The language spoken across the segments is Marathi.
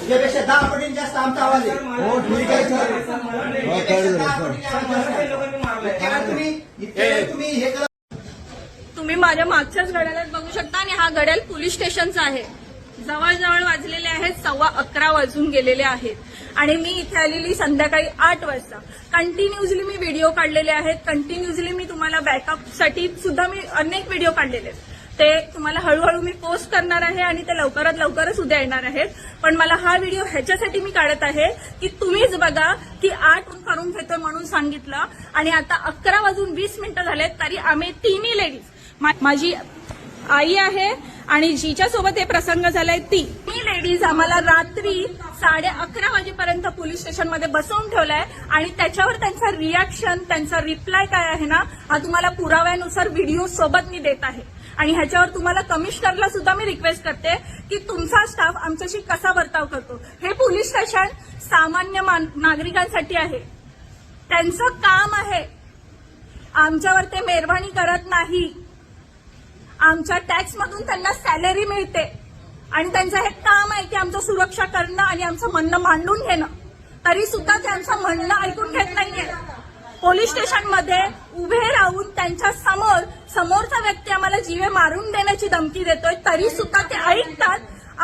तुझ्यापेक्षा 10 पटीने जास्त आमचा आवाज आहे. हो ठीक आहे सर. तुझ्यापेक्षा 10 पटीने आमचा आवाज आहे. त्याला तुम्ही इतके वेळ तुम्ही हे करा. तुम्ही माझ्या मागच्याच घड्याळात बघू शकता आणि हा घड्याळ पोलीस स्टेशनचा आहे. जवळजवळ वाजलेले आहेत 11:15 वाजून गेलेले आहेत आणि मी इथे आलेली संध्याकाळी 8 वाजता. कंटिन्युअसली मी व्हिडिओ काढलेले आहेत. कंटिन्युअसली मी तुम्हाला बॅकअपसाठी सुद्धा मी अनेक व्हिडिओ काढलेले आहेत. ते तुम्हाला हळूहळू मी पोस्ट करणार आहे आणि ते लवकरच उद्या येणार आहेत. पण मला हा व्हिडिओ ह्याच्यासाठी मी काढत आहे की तुम्हीच बघा की 8 करून घेतोय म्हणून सांगितलं आणि आता 11:20 झालेत तरी आम्ही तिन्ही लेडीज, माझी आई आहे आणि जिच्या सोबत हे प्रसंग झालाय ती लेडीज आम्हाला रात्री 11:30 वाजेपर्यंत पोलीस स्टेशनमध्ये बसवून ठेवलाय आणि त्याच्यावर त्यांचा रिॲक्शन, त्यांचा रिप्लाय काय आहे ना, हा तुम्हाला पुराव्यानुसार व्हिडिओ सोबत मी देत आहे. आणि ह्याच्यावर तुम्हाला कमिशनरला सुद्धा मी रिक्वेस्ट करते की तुमचा स्टाफ आमच्याशी कसा वर्ताव करतो. हे पोलीस स्टेशन सामान्य नागरिकांसाठी आहे, त्यांचं काम आहे. आमच्यावर ते मेहरबानी करत नाही. आमच्या टॅक्समधून त्यांना सॅलरी मिळते आणि त्यांचं हे काम आहे की आमचं सुरक्षा करणं आणि आमचं म्हणणं मांडून घेणं. तरी सुद्धा ते आमचं म्हणणं ऐकून घेत नाहीये. पोलीस स्टेशनमध्ये उभे राहून त्यांच्या समोरचा व्यक्ती आम्हाला जीवे मारून देण्याची धमकी देतोय तरी सुद्धा ते ऐकतात.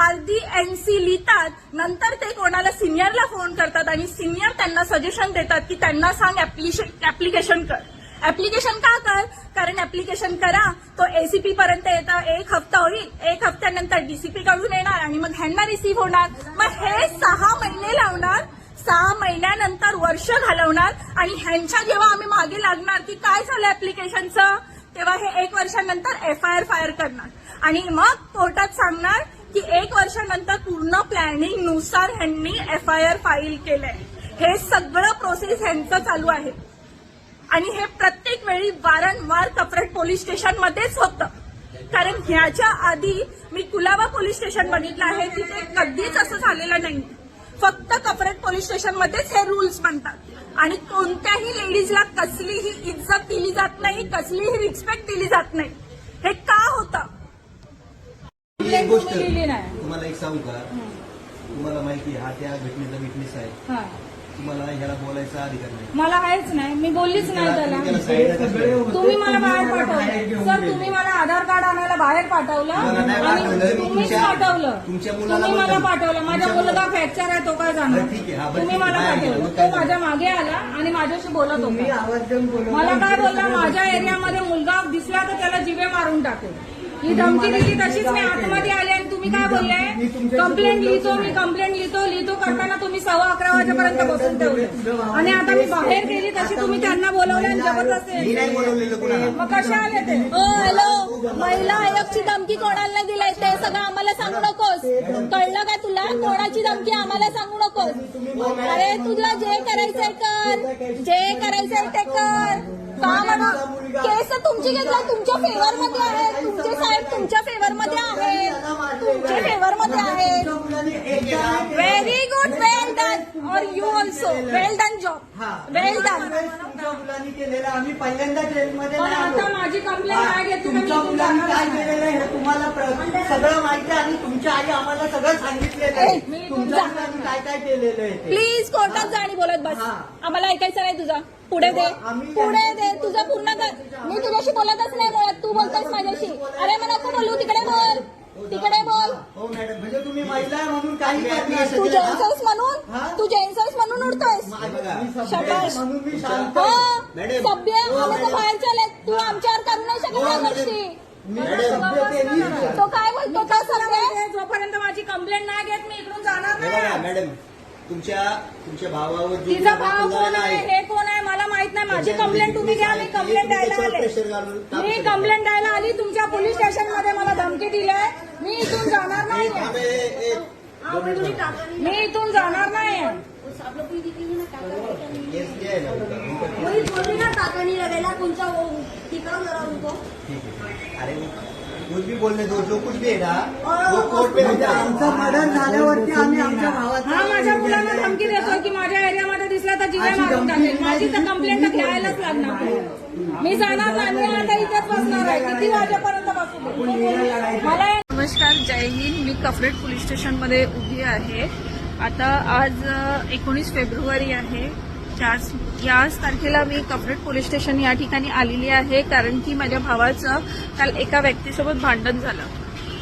अर्धी एनसी लिहितात, नंतर ते कोणाला सिनियरला फोन करतात आणि सिनियर त्यांना सजेशन देतात की त्यांना सांग ऍप्लिकेशन कर. ऍप्लिकेशन का कर? कारण ऍप्लिकेशन करा तो एसीपी पर्यंत येता 1 हफ्ता होईल. 1 हफ्त्यानंतर डीसीपी कडून येणार आणि मग ह्यांना रिसीव्ह होणार. मग हे 6 महिने लावणार. 6 महिन्यानंतर वर्ष घालवणार आणि ह्यांच्या जेव्हा आम्ही मागे लागणार की काय झालं ऍप्लिकेशनचं, तेव्हा हे 1 वर्षानंतर एफआयआर फायर करणार आणि मग कोर्टात सांगणार की 1 वर्षानंतर पूर्ण प्लॅनिंग नुसार ह्यांनी एफआयआर फाईल केलंय. हे सगळं प्रोसेस ह्यांचं चालू आहे आणि हे प्रत्येक वेळी वारंवार कपरेट पोलीस स्टेशनमध्येच होतं. कारण ह्याच्या आधी मी कुलाबा पोलीस स्टेशन बघितलं आहे, तिथे कधीच असं झालेलं नाही. फक्त कपरेट पोलीस स्टेशनमध्येच हे रूल्स बनतात आणि कोणत्याही लेडीजला कसलीही इज्जत दिली जात नाही, कसलीही रिस्पेक्ट दिली जात नाही. हे का होतं? एक गोष्ट तुम्हाला एक सांगू का, तुम्हाला माहिती हा त्या घटनेचा विटनेस आहे. तुम्हाला ह्याला बोलायचा अधिकार नाही. मला आहेच नाही, मी बोललीच नाही त्याला. तुम्ही मला बाहेर पाठवलं सर, तुम्ही मला आधार कार्ड आणायला बाहेर पाठवलं आणि तुम्हीच पाठवलं. तुम्ही मला पाठवलं. माझा मुलगा फ्रॅक्चर आहे, तो काय जाणार? तुम्ही मला पाठवलं. तो माझ्या मागे आला आणि माझ्याशी बोलत होता. मला काय बोलला, माझ्या एरियामध्ये मुलगा दिसला तर त्याला जिवे मारून टाकेल. ही धमकी दिली. तशीच मी आतमध्ये आले आणि तुम्ही काय बोलले, कंप्लेंट लिहितो, मी कंप्लेंट लिहितो करताना तुम्ही 11:15 वाजेपर्यंत बसून ठेवले आणि आता मी बाहेर गेली तशी तुम्ही त्यांना बोलवलं आणि जबरदस्ती. मग कशा आले ते? हॅलो, महिला आयोगची धमकी कोणाला नाही दिलाय ते सगळं आम्हाला सांगू नकोस. कळलं का तुला? कोणाची धमकी आम्हाला सांगू नकोस. अरे तुला जे करायचंय कर, जे करायचंय ते कर. का म्हणून केस तुमची घेतला, तुमच्या फेवरमध्ये आहे. तुमचे साहेब तुमच्या फेवरमध्ये आहेत, तुमच्या फेवरमध्ये आहेत. व्हेरी गुड, वेल डन. और you also well done job, well done. आम्ही पहिल्यांदा ट्रेनमध्ये पण आता माझी कंप्लेंट काय घेत तुमच्या मुलांनी काय केलेलं आहे हे तुम्हाला सगळं माहिती आहे आणि तुमच्या आई आम्हाला सगळं सांगितलेलं आहे. तुमच्या मुलांनी काय काय केलेलं आहे. प्लीज कोर्टात जा आणि बोलत बस. आम्हाला ऐकायचं नाही तुझा. पुढे दे, पुढे दे. तुझं पूर्ण कर. मी तुझ्याशी बोलतच नाही मुळात, तू बोलतोस माझ्याशी. अरे मला नको बोलू, तिकडे बोल, तिकडे बोल. हो मॅडम, म्हणजे तुम्ही महिला आहे म्हणून काही करणार. तू जेंट्स म्हणून, तू जेंट्स म्हणून उडतोयस. शबाश. म्हणून मी शांत. सभ्य आम्ही तर बाहेर चालत, तू आमच्यावर करू नाही शकत या गोष्टी. तो काय बोलतो का सभ्य? जोपर्यंत माझी कंप्लेंट नाही घेत मी इकडून जाणार नाही. मॅडम, तुमच्या भावावर तिचा भाव कोण आहे, हे कोण आहे मला माहित नाही. माझी कंप्लेंट तुम्ही घ्या. मी कंप्लेंट द्यायला आले, मी कंप्लेंट द्यायला आली. तुमच्या पोलीस स्टेशनमध्ये मला धमकी दिलीय. मी इथून जाणार नाही, मी इथून जाणार नाही. काकानी लगेला तुमचा टिकाव जरा उनको. अरे कुछ भी बोलने दो, जो कुछ भी है ना वो कोर्ट में आमचं मर्डर झाल्यावरती आम्ही आमच्या भावाचा माझ्या मुलांना धमकी देतो की माझ्या एरियामध्ये दिसला तर जीवे मारून टाकेल. माझी तर कंप्लेंट घ्यायलाच लागणार. मी जाणार नाही, मी आता इथेच बसणार आहे. किती वाजेपर्यंत बसू मला. नमस्कार, जय हिंद. मी कपरेट पोलीस स्टेशनमध्ये उभी आहे आता आज 19 फेब्रुवारी आहे. याच तारखेला मी कपरेट पोलीस स्टेशन या ठिकाणी आलेली आहे, कारण की माझ्या भावाचं काल एका व्यक्तीसोबत भांडण झालं.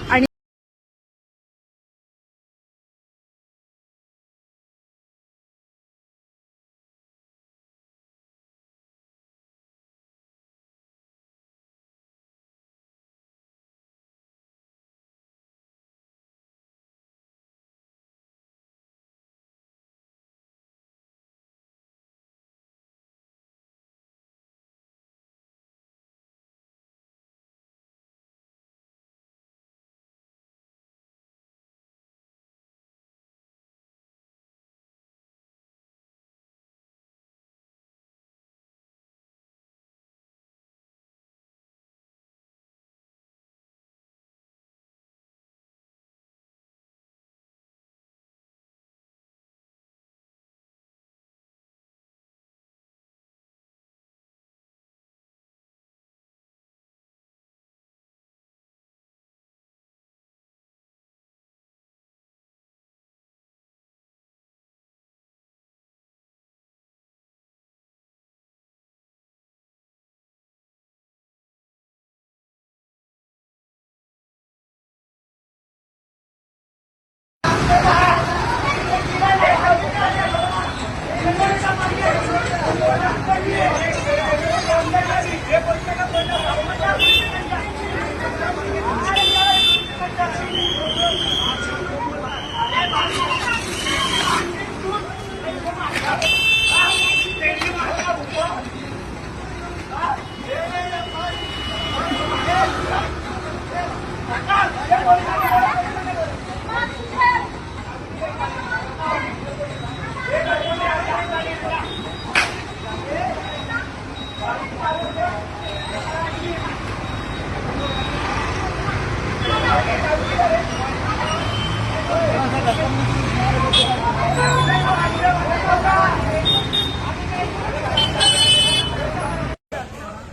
आणि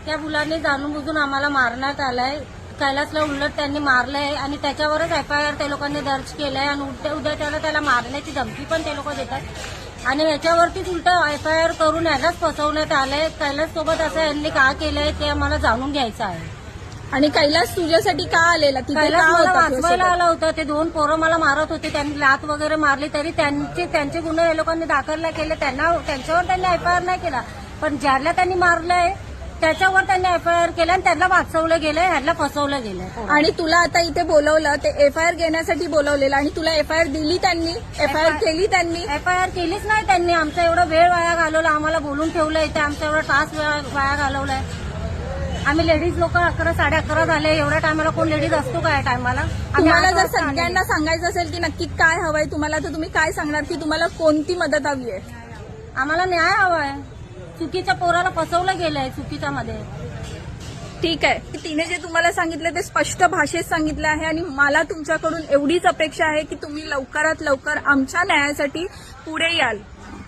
त्या मुलांनी जाणून बुजून आम्हाला मारण्यात आलाय. कैलासला उलट त्यांनी मारलंय आणि त्याच्यावरच FIR त्या लोकांनी दर्ज केलंय आणि उद्या त्याला मारण्याची धमकी पण ते लोक देतात आणि याच्यावरतीच उलट FIR करून यालाच फसवण्यात आलंय. कैलास सोबत असं यांनी का केलंय ते आम्हाला जाणून घ्यायचं आहे. आणि कैलास तुझ्यासाठी का आलेला? कैलास मला वाचवायला आला होता. ते 2 पोरं मला मारत होते, त्यांनी लात वगैरे मारली, तरी त्यांचे गुन्हे या लोकांनी दाखल नाही केले. त्यांच्यावर त्यांनी FIR नाही केला, पण ज्याला त्यांनी मारलंय त्याच्यावर त्यांनी FIR केलं आणि त्यांना वाचवलं गेलंय, ह्याला फसवलं गेलंय. आणि तुला आता इथे बोलवलं ते FIR घेण्यासाठी बोलवलेलं आणि तुला FIR दिली त्यांनी? FIR केली त्यांनी? FIR केलीच नाही त्यांनी. आमचा एवढा वेळ वाया घालवला, आम्हाला बोलून ठेवलं इथे, आमचा एवढा तास वाया घालवलाय. आम्ही लेडीज लोक 11, 11:30 झाले. एवढ्या टायमाला कोण लेडीज असतो का या टायमाला? तुम्हाला जर सगळ्यांना सांगायचं असेल की नक्की काय हवंय तुम्हाला, तर तुम्ही काय सांगणार की तुम्हाला कोणती मदत हवी आहे? आम्हाला न्याय हवाय. चुकीच्या पोराला फसवलं गेलंय चुकीच्यामध्ये. ठीक आहे, तिने जे तुम्हाला सांगितलं ते स्पष्ट भाषेत सांगितलं आहे आणि मला तुमच्याकडून एवढीच अपेक्षा आहे की तुम्ही लवकरात लवकर आमच्या न्यायासाठी पुढे याल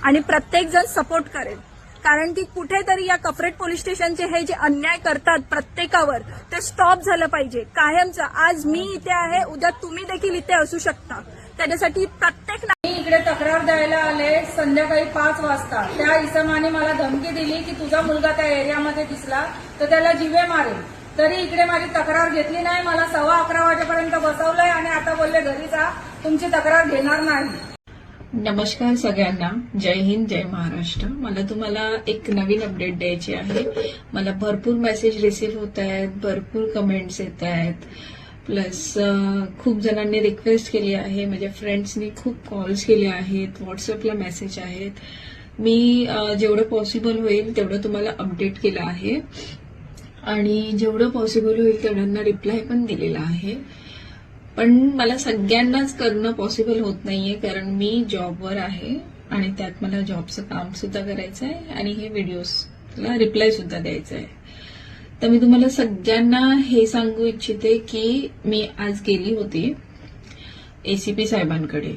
आणि प्रत्येक जण सपोर्ट करेल. कारण की कुठेतरी या कपरेट पोलीस स्टेशनचे हे जे अन्याय करतात प्रत्येकावर, ते स्टॉप झालं पाहिजे कायमचं. आज मी इथे आहे, उद्या तुम्ही देखील इथे असू शकता. त्याच्यासाठी प्रत्येक मी इकडे तक्रार द्यायला आले संध्याकाळी 5 वाजता. त्या इसमाने मला धमकी दिली की तुझा मुलगा त्या एरियामध्ये दिसला तर त्याला जीवे मारेल. तरी इकडे माझी तक्रार घेतली नाही. मला 11:15 वाजेपर्यंत बसवलंय आणि आता बोलले घरी जा, तुमची तक्रार घेणार नाही. नमस्कार सगळ्यांना, जय हिंद, जय महाराष्ट्र. मला तुम्हाला एक नवीन अपडेट द्यायची आहे. मला भरपूर मेसेज रिसीव्ह होत आहेत, भरपूर कमेंट्स येत आहेत, प्लस खूप जणांनी रिक्वेस्ट केली आहे, माझ्या फ्रेंड्सनी खूप कॉल्स केले आहेत, व्हॉट्सअपला मेसेज आहेत. मी जेवढं पॉसिबल होईल तेवढं तुम्हाला अपडेट केलं आहे आणि जेवढं पॉसिबल होईल तेवढ्यांना रिप्लाय पण दिलेला आहे. पण मला सगळ्यांनाच करणं पॉसिबल होत नाहीये, कारण मी जॉबवर आहे आणि त्यात मला जॉबचं काम सुद्धा करायचं आहे आणि हे व्हिडिओजला रिप्लाय सुद्धा द्यायचं आहे. तर मी तुम्हाला सगळ्यांना हे सांगू इच्छिते की मी आज गेली होती ACP साहेबांकडे.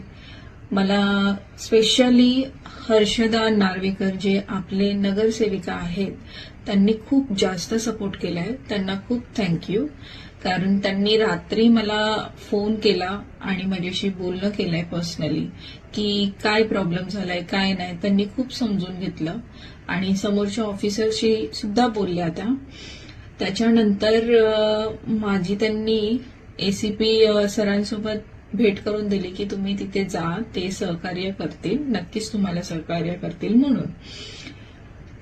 मला स्पेशली हर्षदा नार्वेकर जे आपले नगरसेविका आहेत त्यांनी खूप जास्त सपोर्ट केलाय, त्यांना खूप थँक्यू. कारण त्यांनी रात्री मला फोन केला आणि माझ्याशी बोलणं केलंय पर्सनली की काय प्रॉब्लेम झालाय काय नाही. त्यांनी खूप समजून घेतलं आणि समोरच्या ऑफिसरशी सुद्धा बोलल्या त्या. त्याच्यानंतर माझी त्यांनी एसीपी सरांसोबत भेट करून दिली की तुम्ही तिथे जा, ते सहकार्य करतील, नक्कीच तुम्हाला सहकार्य करतील म्हणून.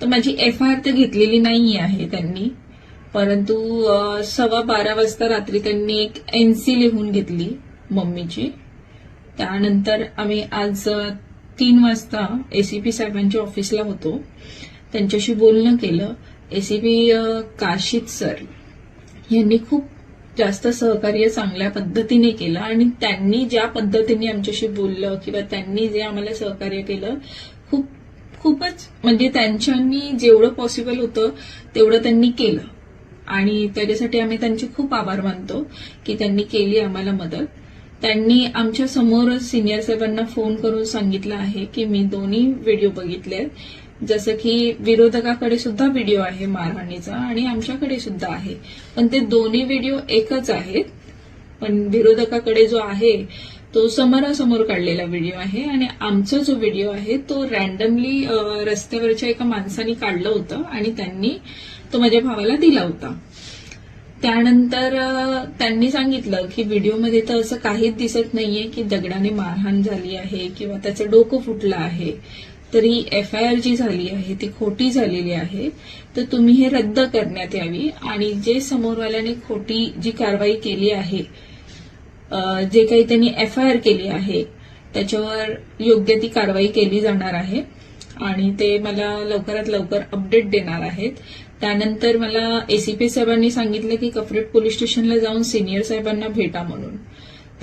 तर माझी FIR तर घेतलेली नाही आहे त्यांनी, परंतु 12:15 वाजता रात्री त्यांनी एक NC लिहून घेतली मम्मीची. त्यानंतर आम्ही आज 3 वाजता ACP साहेबांच्या ऑफिसला होतो, त्यांच्याशी बोलणं केलं. ACP काशीद सर यांनी खूप जास्त सहकार्य चांगल्या पद्धतीने केलं आणि त्यांनी ज्या पद्धतीने आमच्याशी बोललं किंवा त्यांनी जे आम्हाला सहकार्य केलं खूपच म्हणजे त्यांच्यानी जेवढं पॉसिबल होतं तेवढं त्यांनी केलं आणि त्याच्यासाठी आम्ही त्यांचे खूप आभार मानतो की त्यांनी केली आम्हाला मदत. त्यांनी आमच्या समोरच सिनियर साहेबांना फोन करून सांगितलं आहे की मी दोन्ही व्हिडिओ बघितले, जसं की विरोधकाकडे सुद्धा व्हिडिओ आहे मारहाणीचा आणि आमच्याकडे सुद्धा आहे, पण ते दोन्ही व्हिडिओ एकच आहेत. पण विरोधकाकडे जो आहे तो समोरासमोर काढलेला व्हिडिओ आहे आणि आमचा जो व्हिडिओ आहे तो रॅन्डमली रस्त्यावरच्या एका माणसाने काढलं होतं आणि त्यांनी तो माझ्या भावाला दिला होता. त्यानंतर त्यांनी सांगितलं की व्हिडिओमध्ये तर असं काहीच दिसत नाहीये की दगडाने मारहाण झाली आहे किंवा त्याचं डोकं फुटलं आहे, तरी FIR जी झाली आहे ती खोटी झालेली आहे, तर तुम्ही हे रद्द करण्यात यावी आणि जे समोरवाल्याने खोटी जी कारवाई केली आहे, जे काही त्यांनी FIR केली आहे त्याच्यावर योग्य ती कारवाई केली जाणार आहे आणि ते मला लवकरात लवकर अपडेट देणार आहेत. त्यानंतर मला ACP साहेबांनी सांगितलं की कफरेट पोलीस स्टेशनला जाऊन सिनियर साहेबांना भेटा म्हणून.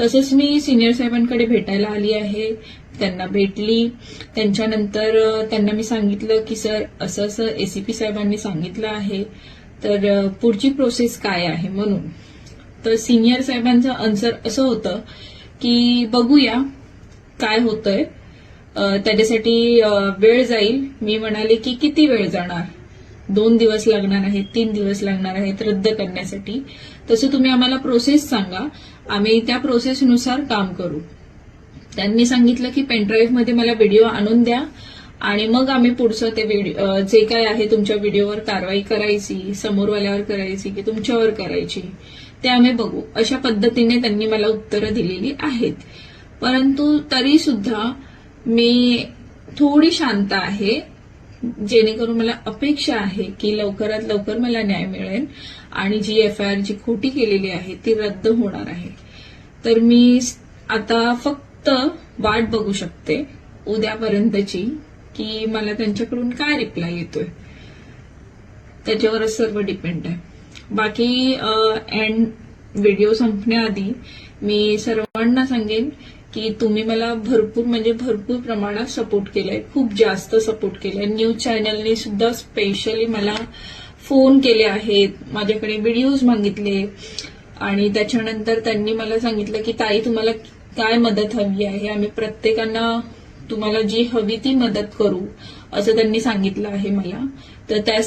तसंच मी सिनियर साहेबांकडे भेटायला आली आहे, त्यांना भेटली. त्यांच्यानंतर त्यांना मी सांगितलं की सर असं असं ACP साहेबांनी सांगितलं आहे, तर पुढची प्रोसेस काय आहे म्हणून. तर सिनियर साहेबांचं आन्सर असं होतं की बघूया काय होतंय, त्याच्यासाठी वेळ जाईल. मी म्हणाले की किती वेळ जाणार, 2 दिवस लागणार आहेत, 3 दिवस लागणार आहेत रद्द करण्यासाठी, तसं तुम्ही आम्हाला प्रोसेस सांगा, आम्ही त्या प्रोसेसनुसार काम करू. त्यांनी सांगितलं की पेनड्राईव्ह मध्ये मला व्हिडिओ आणून द्या आणि मग आम्ही पुढचं ते व्हिडिओ जे काय आहे तुमच्या व्हिडिओवर कारवाई करायची, समोरवाल्यावर करायची की तुमच्यावर करायची ते आम्ही बघू. अशा पद्धतीने त्यांनी मला उत्तरं दिलेली आहेत. परंतु तरी सुद्धा मी थोडी शांत आहे, जेणेकरून मला अपेक्षा आहे की लवकरात लवकर मला न्याय मिळेल आणि जी FIR जी खोटी केलेली आहे ती रद्द होणार आहे. तर मी आता फक्त वाट बघू शकते उद्यापर्यंतची की मला त्यांच्याकडून काय रिप्लाय येतोय, त्याच्यावरच सर्व डिपेंड आहे. बाकी एंड व्हिडिओ संपण्याआधी मी सर्वांना सांगेन की तुम्ही मला भरपूर म्हणजे भरपूर प्रमाणात सपोर्ट केलाय, खूप जास्त सपोर्ट केलाय. न्यूज चॅनलने सुद्धा स्पेशली मला फोन केले आहेत, माझ्याकडे व्हिडिओज मागितले आणि त्याच्यानंतर त्यांनी मला सांगितलं की ताई तुम्हाला काय मदत हवी आहे, आम्ही प्रत्येकांना तुम्हाला जी हवी ती मदत करू असं त्यांनी सांगितलं आहे मला. तर त्या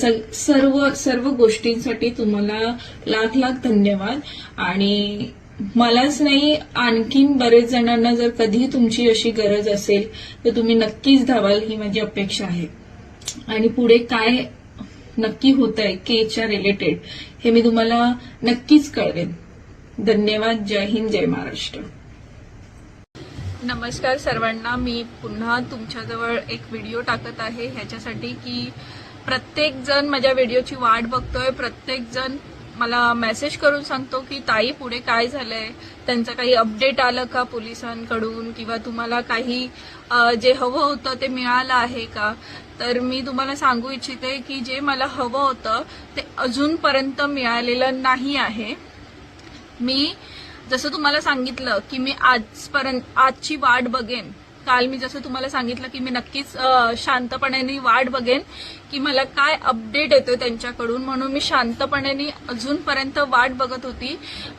सर्व गोष्टींसाठी तुम्हाला लाख लाख धन्यवाद. आणि मलाच नाही आणखीन बरेच जणांना जर कधी तुमची अशी गरज असेल तर तुम्ही नक्कीच धावाल ही माझी अपेक्षा आहे. आणि पुढे काय नक्की होत आहे केसच्या रिलेटेड हे मी तुम्हाला नक्कीच कळवेन. धन्यवाद. जय हिंद, जय महाराष्ट्र. नमस्कार सर्वांना. मी पुन्हा तुमच्याजवळ एक व्हिडिओ टाकत आहे ह्याच्यासाठी की प्रत्येक जण माझ्या व्हिडिओची वाट बघतोय, प्रत्येक जण मला मेसेज करून सांगतो की ताई पुढे काय झालंय, त्यांचं काही अपडेट आलं का पोलिसांकडून किंवा तुम्हाला काही जे हवं होतं ते मिळालं आहे का. तर मी तुम्हाला सांगू इच्छिते की जे मला हवं होतं ते अजूनपर्यंत मिळालेलं नाही आहे. मी जसं तुम्हाला सांगितलं की मी आजची वाट बघेन, काल मी जसं तुम्हाला सांगितलं की मी नक्कीच शांतपणे वाट बघेन की मला काय अपडेट येतोय त्यांच्याकडून, म्हणून मी शांतपणे अजूनपर्यंत वाट बघत होती.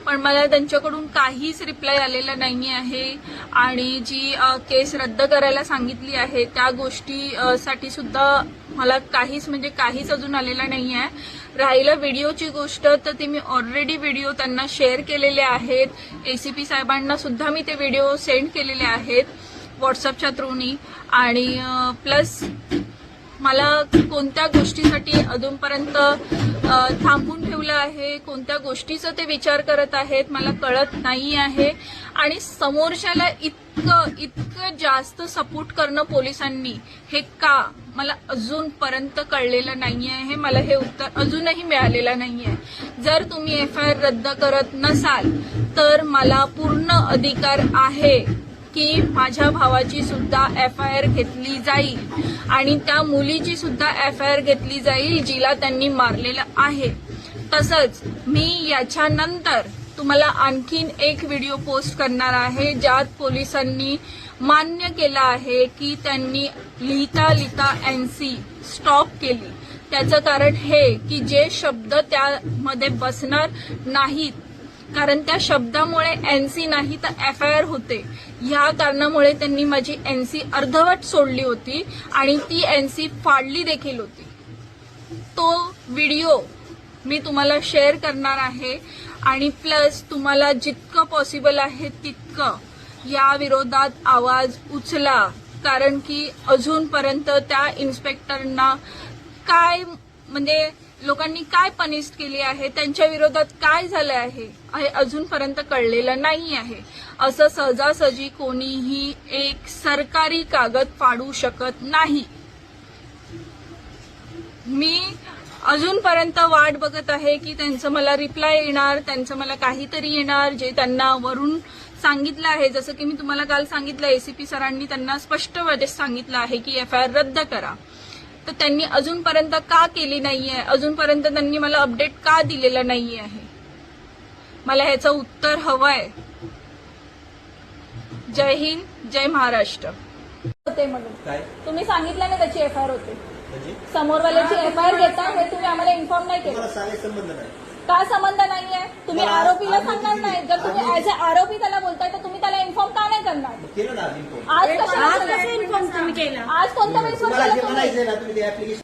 पण मला त्यांच्याकडून काहीच रिप्लाय आलेला नाही आहे आणि जी केस रद्द करायला सांगितली आहे त्या गोष्टीसाठी सुद्धा मला काहीच म्हणजे काहीच अजून आलेला नाही आहे. राहिलं व्हिडिओची गोष्ट तर ती मी ऑलरेडी व्हिडिओ त्यांना शेअर केलेले आहेत. एसीपी साहेबांना सुद्धा मी ते व्हिडिओ सेंड केलेले आहेत व्हॉट्सअपच्या थ्रूनी. आणि प्लस मला कोणत्या गोष्टीसाठी अजूनपर्यंत थांबून ठेवलं आहे, कोणत्या गोष्टीचा ते विचार करत आहेत मला कळत नाही आहे. आणि समोरच्याला इतकं जास्त सपोर्ट करणं पोलिसांनी हे का मला अजूनपर्यंत कळलेलं नाही आहे. मला हे उत्तर अजूनही मिळालेलं नाही आहे. जर तुम्ही FIR रद्द करत नसाल तर मला पूर्ण अधिकार आहे की माझ्या भावाची सुद्धा FIR घेतली जाईल आणि त्या मुलीची सुद्धा FIR घेतली जाईल जिला त्यांनी मारलेलं आहे. तसंच मी याच्यानंतर तुम्हाला आणखीन एक व्हिडिओ पोस्ट करणार आहे ज्यात पोलिसांनी मान्य केलं आहे की त्यांनी लिहिता लिहिता NC स्टॉप केली. त्याचं कारण हे की जे शब्द त्यामध्ये बसणार नाहीत, कारण त्या शब्दामुळे NC नाही तर FIR होते. ह्या कारणामुळे त्यांनी माझी NC अर्धवट सोडली होती आणि ती NC फाडली देखील होती. तो व्हिडिओ मी तुम्हाला शेअर करणार आहे आणि प्लस तुम्हाला जितकं पॉसिबल आहे तितकं या विरोधात आवाज उचला, कारण की अजूनपर्यंत त्या इन्स्पेक्टरना काय म्हणजे लोकांनी काय पनिश केली आहे, त्यांच्या विरोधात काय झालं आहे हे अजूनपर्यंत कळलेलं नाही आहे. असं सहजासहजी कोणीही एक सरकारी कागद फाडू शकत नाही. मी अजूनपर्यंत वाट बघत आहे की त्यांचं मला रिप्लाय येणार, त्यांचं मला काहीतरी येणार जे त्यांना वरून सांगितलं आहे. जसं की मी तुम्हाला काल सांगितलं ACP सरांनी त्यांना स्पष्टपणे सांगितलं आहे की FIR रद्द करा. तर त्यांनी अजूनपर्यंत का केली नाहीये, अजूनपर्यंत त्यांनी मला अपडेट का दिलेलं नाहीये आहे. मला ह्याचं उत्तर हवंय. जय हिंद, जय महाराष्ट्र. होते म्हणून काय तुम्ही सांगितलं ना त्याची FIR होते, म्हणजे समोरवाल्याची FIR घेता हे तुम्ही आम्हाला इन्फॉर्म नाही केलं. तुम्हाला सांगायचा संबंध नाही. का संबंध नाहीये? तुम्ही मला आरोपीला आम्ही सांगणार दिली. नाही. जर तुम्ही ऍज अ आरोपी त्याला बोलताय तर तुम्ही त्याला इन्फॉर्म का नाही करणार? केलं ना आधी phone. आज कशाला आज केलं? कसं इन्फॉर्म तुम्ही केला? आज कोणत्या वेळेस तुम्हाला जे केलं तुम्ही? म्हणायचंय ना तुम्ही ते ऍप्लिकेशन